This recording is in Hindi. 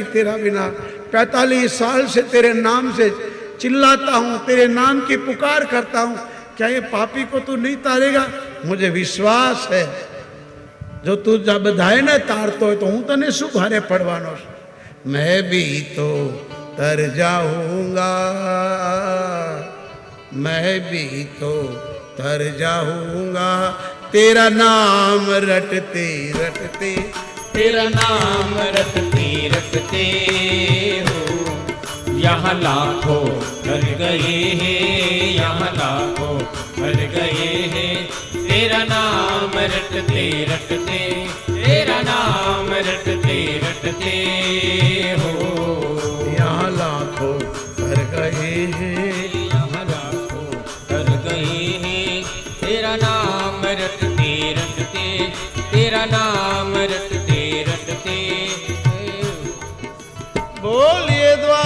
तेरा बिना। 45 साल से तेरे नाम से चिल्लाता हूँ, तेरे नाम की पुकार करता हूँ, क्या ये पापी को तू नहीं तारेगा? मुझे विश्वास है जो तू जब बधाए ने तारतो है तो हूँ तने शू भारे पड़वानो छुं। मैं भी तो तर जाऊंगा, मैं भी तो तर जाऊंगा, तेरा नाम रटते रटते, तेरा नाम रटते रटते हो। यहाँ लाखों कर गए हैं, यहाँ लाखों कर गए हैं, तेरा नाम रटते रटते, तेरा नाम रटते रटते हो। यहाँ लाखों कर गए हैं, यहाँ लाखों कर गए हैं, तेरा नाम रटते रटते, तेरा नाम रटते रटते। बोलिए द्वार